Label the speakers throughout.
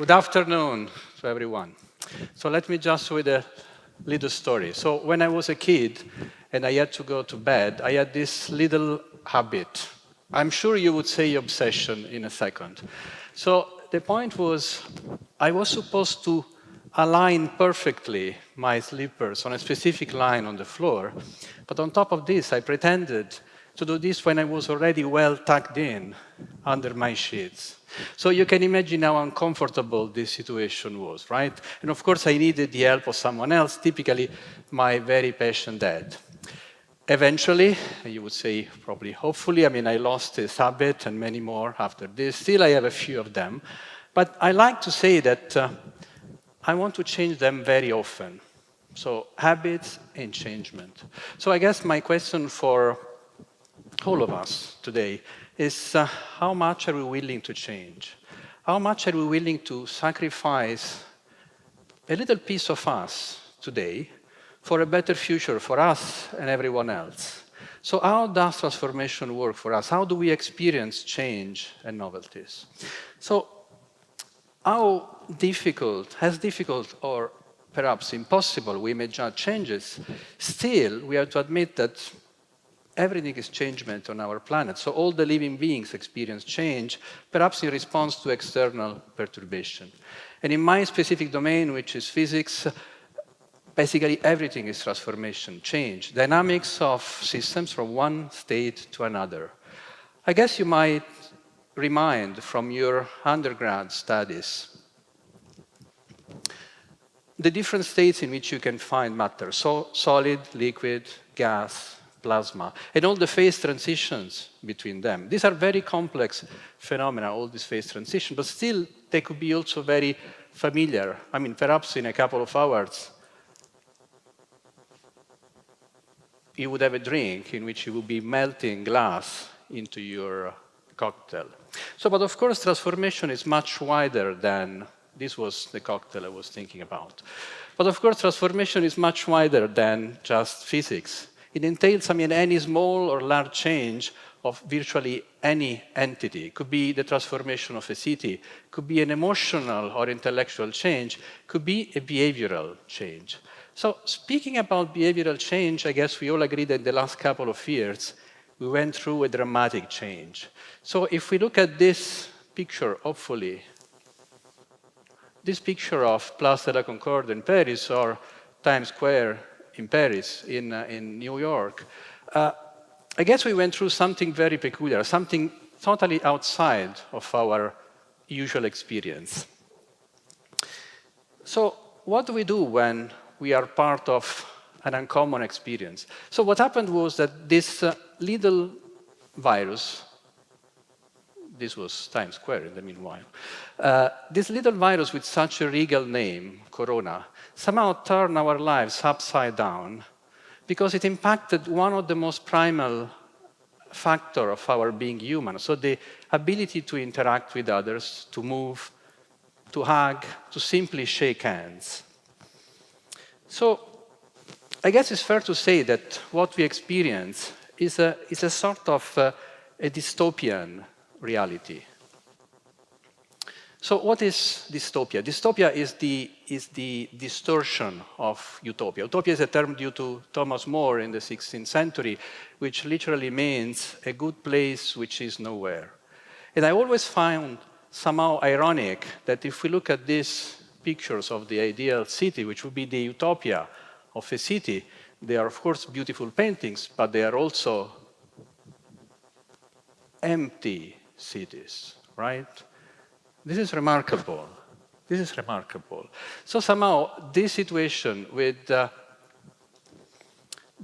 Speaker 1: Good afternoon to everyone. So let me just with a little story. So when I was a kid and I had to go to bed, I had this little habit. I'm sure you would say obsession in a second. So the point was, I was supposed to align perfectly my slippers on a specific line on the floor. But on top of this, I pretended to do this when I was already well tucked in under my sheets. So you can imagine how uncomfortable this situation was, right? And of course, I needed the help of someone else, typically my very patient dad. Eventually, you would say probably hopefully, I lost this habit and many more after this. Still, I have a few of them. But I like to say that I want to change them very often. So habits and changement. So I guess my question for all of us today is how much are we willing to change? How much are we willing to sacrifice a little piece of us today for a better future for us and everyone else? So how does transformation work for us? How do we experience change and novelties? So how difficult, as difficult or perhaps impossible we may judge changes, still we have to admit that everything is changement on our planet. So all the living beings experience change, perhaps in response to external perturbation. And in my specific domain, which is physics, basically everything is transformation, change, dynamics of systems from one state to another. I guess you might remind from your undergrad studies the different states in which you can find matter, so solid, liquid, gas, plasma, and all the phase transitions between them. These are very complex phenomena, all these phase transitions, but still they could be also very familiar. Perhaps in a couple of hours, you would have a drink in which you would be melting glass into your cocktail. So, but of course, transformation is much wider than, this was the cocktail I was thinking about. But of course, transformation is much wider than just physics. It entails, any small or large change of virtually any entity. It could be the transformation of a city, could be an emotional or intellectual change, could be a behavioral change. So speaking about behavioral change, I guess we all agree that in the last couple of years, we went through a dramatic change. So if we look at this picture, hopefully, this picture of Place de la Concorde in Paris or Times Square in Paris, in New York, I guess we went through something very peculiar, something totally outside of our usual experience. So what do we do when we are part of an uncommon experience? So what happened was that this little virus, this was Times Square in the meanwhile, this little virus with such a regal name, Corona, somehow turned our lives upside down because it impacted one of the most primal factors of our being human, so the ability to interact with others, to move, to hug, to simply shake hands. So I guess it's fair to say that what we experience is a sort of a dystopian reality. So what is dystopia? Dystopia is the distortion of utopia. Utopia is a term due to Thomas More in the 16th century, which literally means a good place which is nowhere. And I always found somehow ironic that if we look at these pictures of the ideal city, which would be the utopia of a city, they are of course beautiful paintings, but they are also empty cities, right? This is remarkable. This is remarkable. So somehow this situation with the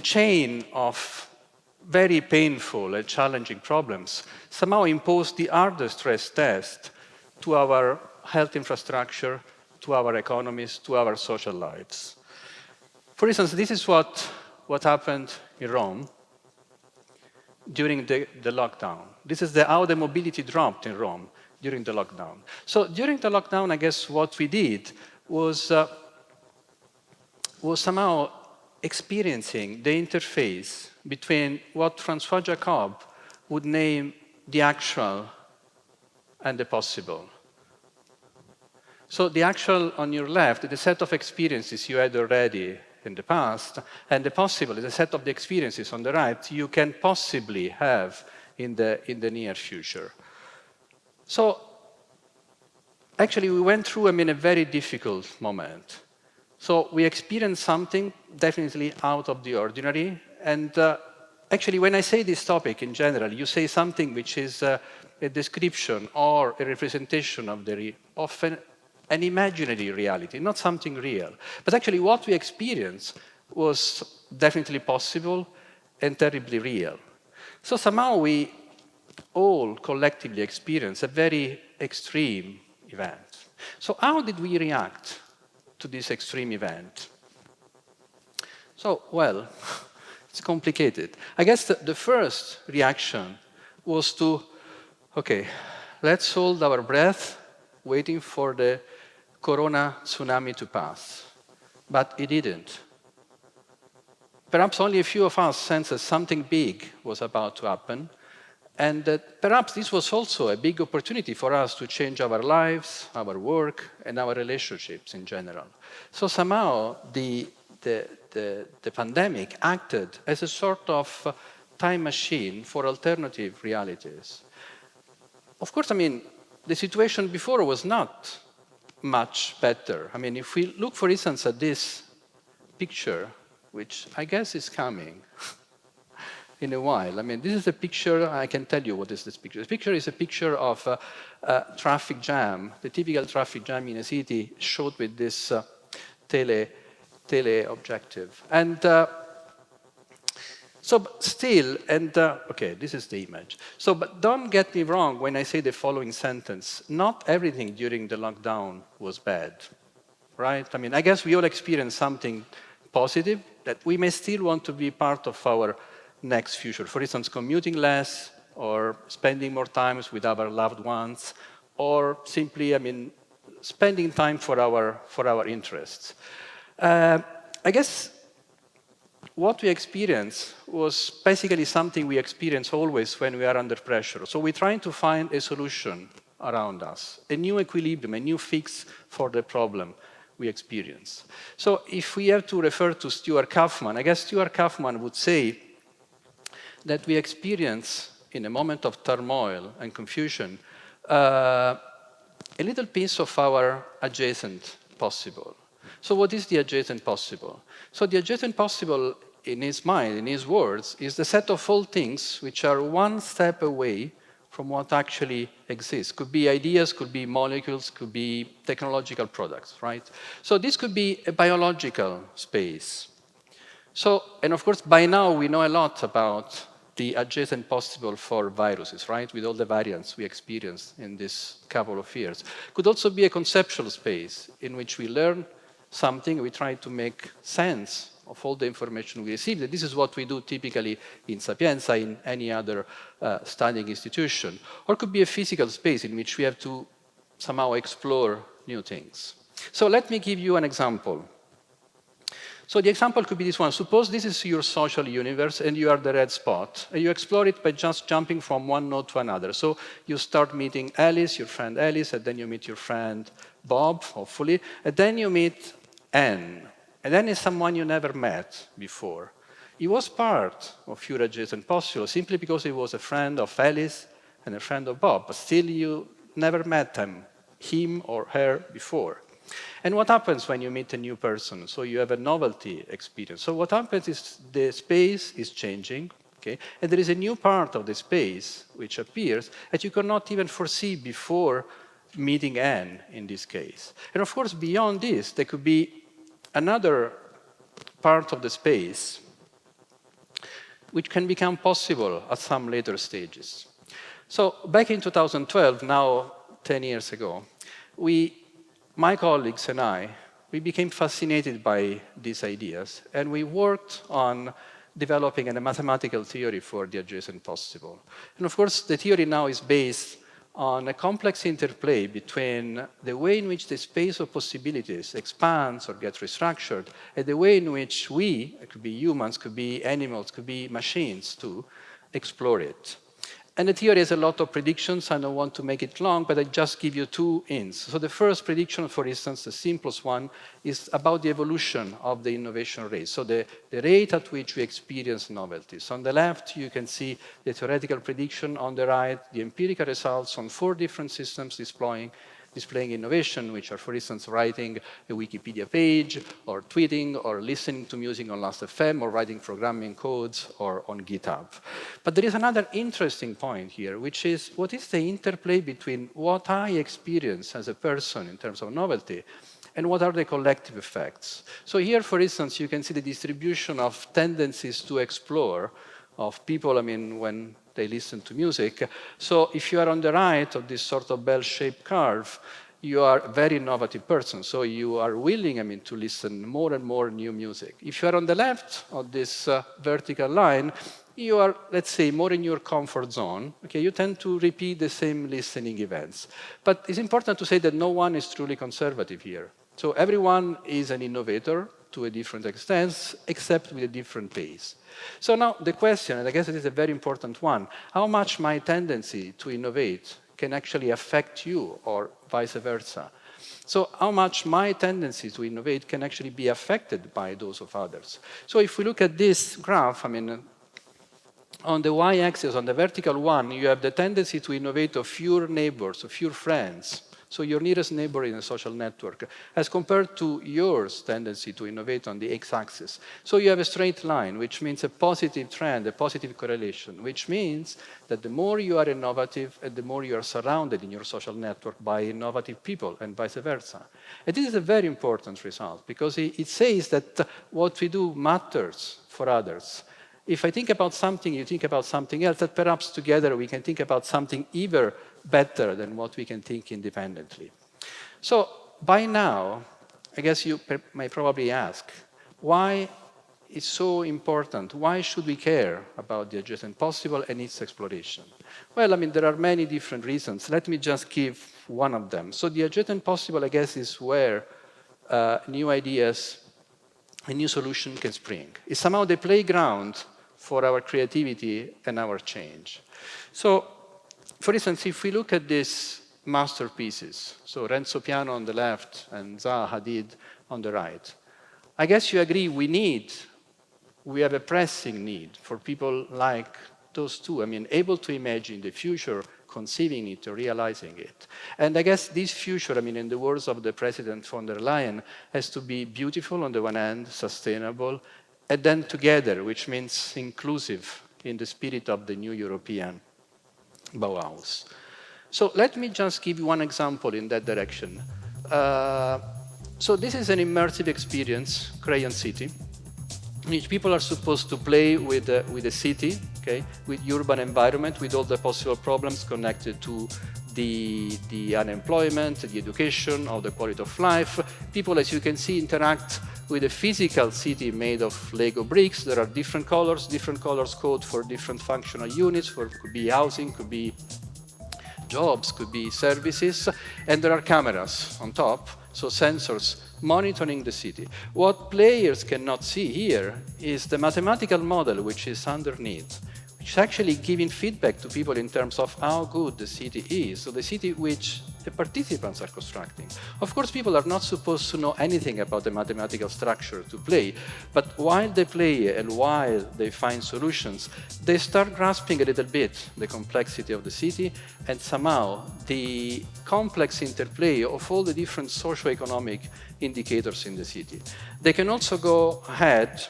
Speaker 1: chain of very painful and challenging problems somehow imposed the hardest stress test to our health infrastructure, to our economies, to our social lives. For instance, this is what happened in Rome during the lockdown. This is how the mobility dropped in Rome during the lockdown. So during the lockdown, I guess what we did was somehow experiencing the interface between what Francois Jacob would name the actual and the possible. So the actual on your left, the set of experiences you had already in the past, and the possible, the set of the experiences on the right you can possibly have in the near future. So actually we went through, a very difficult moment. So we experienced something definitely out of the ordinary, and actually when I say this topic in general, you say something which is a description or a representation of an imaginary reality, not something real. But actually what we experienced was definitely possible and terribly real. So somehow we all collectively experienced a very extreme event. So how did we react to this extreme event? So, well, it's complicated. I guess the first reaction was to, okay, let's hold our breath, waiting for the Corona tsunami to pass. But it didn't. Perhaps only a few of us sensed that something big was about to happen, and that perhaps this was also a big opportunity for us to change our lives, our work, and our relationships in general. So somehow the pandemic acted as a sort of time machine for alternative realities. Of course, the situation before was not much better. If we look, for instance, at this picture, which I guess is coming in a while. This is a picture, I can tell you what is this picture. This picture is a picture of a traffic jam, the typical traffic jam in a city, showed with this tele-objective. And okay, this is the image. So, but don't get me wrong when I say the following sentence. Not everything during the lockdown was bad, right? I guess we all experienced something positive that we may still want to be part of our next future. For instance, commuting less, or spending more time with our loved ones, or simply, spending time for our interests. I guess what we experienced was basically something we experience always when we are under pressure. So we're trying to find a solution around us, a new equilibrium, a new fix for the problem we experience. So if we have to refer to Stuart Kauffman, I guess Stuart Kauffman would say that we experience, in a moment of turmoil and confusion, a little piece of our adjacent possible. So what is the adjacent possible? So the adjacent possible, in his mind, in his words, is the set of all things which are one step away from what actually exists. Could be ideas, could be molecules, could be technological products, right? So this could be a biological space. So, and of course, by now we know a lot about the adjacent possible for viruses, right? With all the variants we experienced in this couple of years. Could also be a conceptual space in which we learn something, we try to make sense of all the information we receive. This is what we do typically in Sapienza, in any other studying institution. Or it could be a physical space in which we have to somehow explore new things. So let me give you an example. So the example could be this one. Suppose this is your social universe and you are the red spot. And you explore it by just jumping from one node to another. So you start meeting Alice, your friend Alice, and then you meet your friend Bob, hopefully, and then you meet Anne. And then is someone you never met before. He was part of your adjacent possible simply because he was a friend of Alice and a friend of Bob, but still you never met him or her before. And what happens when you meet a new person? So you have a novelty experience. So what happens is the space is changing, okay? And there is a new part of the space which appears that you cannot even foresee before meeting Anne in this case. And of course, beyond this, there could be another part of the space which can become possible at some later stages. So back in 2012, now 10 years ago, my colleagues and I, we became fascinated by these ideas, and we worked on developing a mathematical theory for the adjacent possible. And of course, the theory now is based on a complex interplay between the way in which the space of possibilities expands or gets restructured, and the way in which we, it could be humans, could be animals, could be machines too, explore it. And the theory has a lot of predictions. I don't want to make it long, but I just give you 2 hints. So the first prediction, for instance, the simplest one, is about the evolution of the innovation rate. So the rate at which we experience novelties. On the left, you can see the theoretical prediction. On the right, the empirical results on 4 different systems displaying innovation, which are, for instance, writing a Wikipedia page, or tweeting, or listening to music on Last.fm, or writing programming codes, or on GitHub. But there is another interesting point here, which is what is the interplay between what I experience as a person in terms of novelty and what are the collective effects. So here, for instance, you can see the distribution of tendencies to explore of people, when they listen to music. So if you are on the right of this sort of bell-shaped curve, you are a very innovative person. So you are willing, to listen more and more new music. If you are on the left of this vertical line, you are, let's say, more in your comfort zone. Okay, you tend to repeat the same listening events. But it's important to say that no one is truly conservative here. So everyone is an innovator to a different extent, except with a different pace. So now the question, and I guess it is a very important one, how much my tendency to innovate can actually affect you, or vice versa? So how much my tendency to innovate can actually be affected by those of others? So if we look at this graph, on the y-axis, on the vertical one, you have the tendency to innovate of fewer neighbors, of fewer friends. So your nearest neighbor in a social network, as compared to yours tendency to innovate on the x-axis. So you have a straight line, which means a positive trend, a positive correlation, which means that the more you are innovative, and the more you are surrounded in your social network by innovative people, and vice versa. And this is a very important result, because it says that what we do matters for others. If I think about something, you think about something else, that perhaps together we can think about something even better than what we can think independently. So by now, I guess you may probably ask, why it's so important? Why should we care about the adjacent possible and its exploration? Well, there are many different reasons. Let me just give one of them. So the adjacent possible, I guess, is where new ideas, a new solution can spring. It's somehow the playground for our creativity and our change. So, for instance, if we look at these masterpieces, so Renzo Piano on the left and Zaha Hadid on the right, I guess you agree we have a pressing need for people like those two, able to imagine the future, conceiving it, or realizing it. And I guess this future, in the words of the President von der Leyen, has to be beautiful on the one hand, sustainable, and then together, which means inclusive in the spirit of the new European Bauhaus. So let me just give you one example in that direction. So this is an immersive experience, Crayon City, in which people are supposed to play with the city, okay, with urban environment, with all the possible problems connected to the unemployment, the education, or the quality of life. People, as you can see, interact with a physical city made of Lego bricks. There are different colors code for different functional units, could be housing, could be jobs, could be services, and there are cameras on top, so sensors monitoring the city. What players cannot see here is the mathematical model which is underneath, which is actually giving feedback to people in terms of how good the city is, so the city which the participants are constructing. Of course, people are not supposed to know anything about the mathematical structure to play, but while they play and while they find solutions, they start grasping a little bit the complexity of the city and somehow the complex interplay of all the different socio-economic indicators in the city. They can also go ahead,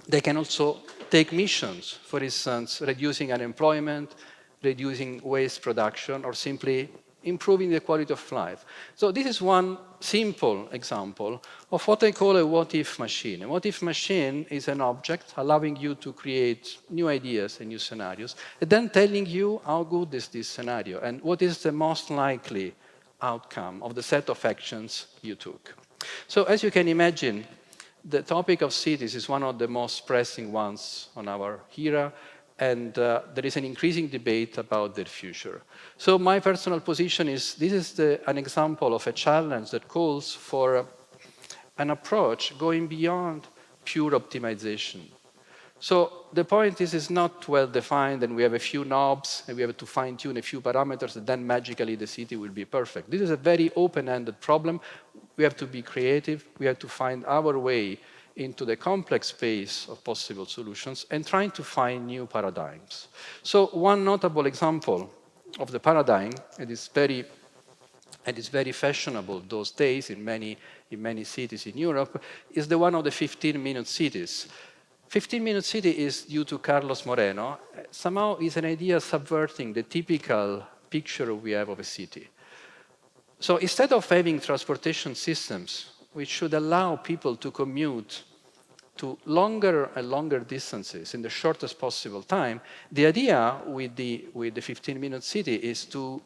Speaker 1: they can also take missions, for instance, reducing unemployment, reducing waste production, or simply improving the quality of life. So this is one simple example of what I call a what-if machine. A what-if machine is an object allowing you to create new ideas and new scenarios, and then telling you how good is this scenario and what is the most likely outcome of the set of actions you took. So as you can imagine, the topic of cities is one of the most pressing ones on our era, and there is an increasing debate about their future. So my personal position is, this is an example of a challenge that calls for an approach going beyond pure optimization. So the point is, it's not well defined, and we have a few knobs, and we have to fine-tune a few parameters, and then magically the city will be perfect. This is a very open-ended problem. We have to be creative. We have to find our way into the complex space of possible solutions and trying to find new paradigms. So one notable example of the paradigm, and it's very fashionable those days in many cities in Europe, is the one of the 15-minute cities. 15-minute city is due to Carlos Moreno. Somehow is an idea subverting the typical picture we have of a city. So instead of having transportation systems which should allow people to commute to longer and longer distances in the shortest possible time, the idea with the 15-minute city is to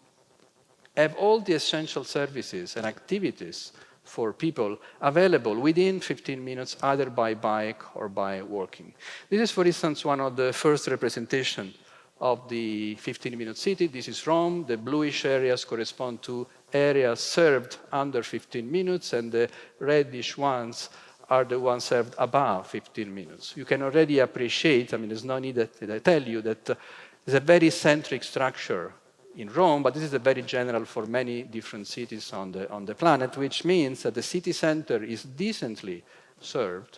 Speaker 1: have all the essential services and activities for people available within 15 minutes, either by bike or by walking. This is, for instance, one of the first representations of the 15-minute city. This is Rome. The bluish areas correspond to areas served under 15 minutes, and the reddish ones are the ones served above 15 minutes. You can already appreciate, I mean, there's no need that I tell you that there's a very centric structure in Rome, but this is very general for many different cities on the planet, which means that the city center is decently served,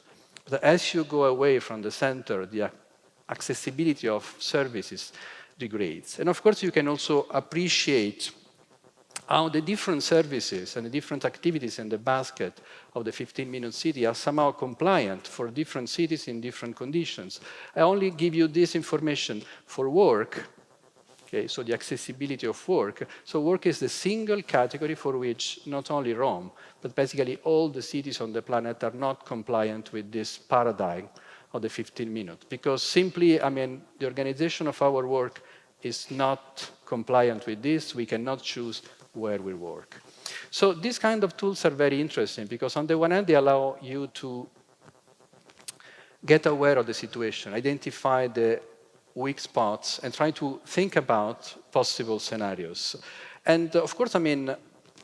Speaker 1: but as you go away from the center, the accessibility of services degrades. And of course, you can also appreciate how the different services and the different activities in the basket of the 15-minute city are somehow compliant for different cities in different conditions. I only give you this information for work. Okay, so the accessibility of work. So work is the single category for which not only Rome, but basically all the cities on the planet are not compliant with this paradigm of the 15-minute. Because simply, I mean, the organization of our work is not compliant with this. We cannot choose where we work. So these kind of tools are very interesting because on the one hand, they allow you to get aware of the situation, identify the weak spots, and try to think about possible scenarios. And of course, I mean,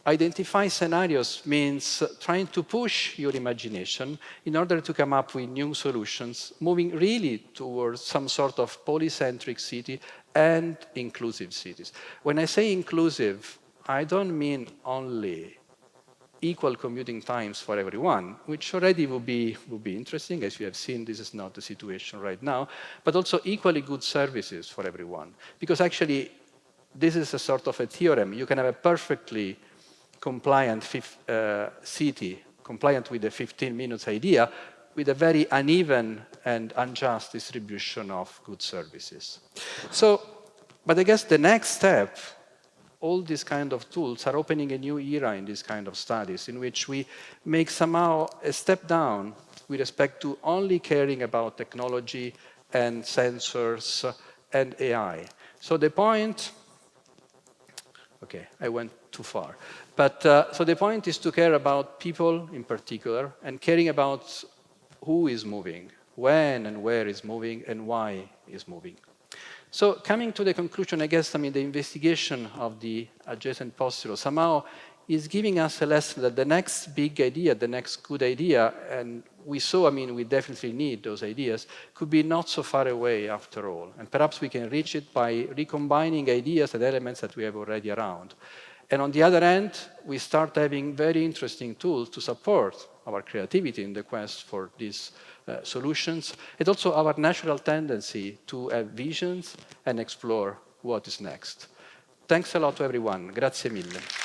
Speaker 1: identify scenarios means trying to push your imagination in order to come up with new solutions, moving really towards some sort of polycentric city and inclusive cities. When I say inclusive, I don't mean only equal commuting times for everyone, which already would be interesting. As you have seen, this is not the situation right now, but also equally good services for everyone. Because actually, this is a sort of a theorem. You can have a perfectly compliant city, compliant with the 15 minutes idea, with a very uneven and unjust distribution of good services. So, but I guess the next step, all these kind of tools are opening a new era in these kind of studies in which we make somehow a step down with respect to only caring about technology and sensors and AI. So the point, okay, I went too far. But so the point is to care about people in particular and caring about who is moving, when and where is moving, and why is moving. So coming to the conclusion, I guess, I mean, the investigation of the adjacent postural somehow is giving us a lesson that the next big idea, the next good idea, and we saw, I mean, we definitely need those ideas, could be not so far away after all. And perhaps we can reach it by recombining ideas and elements that we have already around. And on the other hand, we start having very interesting tools to support our creativity in the quest for these solutions, and also our natural tendency to have visions and explore what is next. Thanks a lot to everyone. Grazie mille.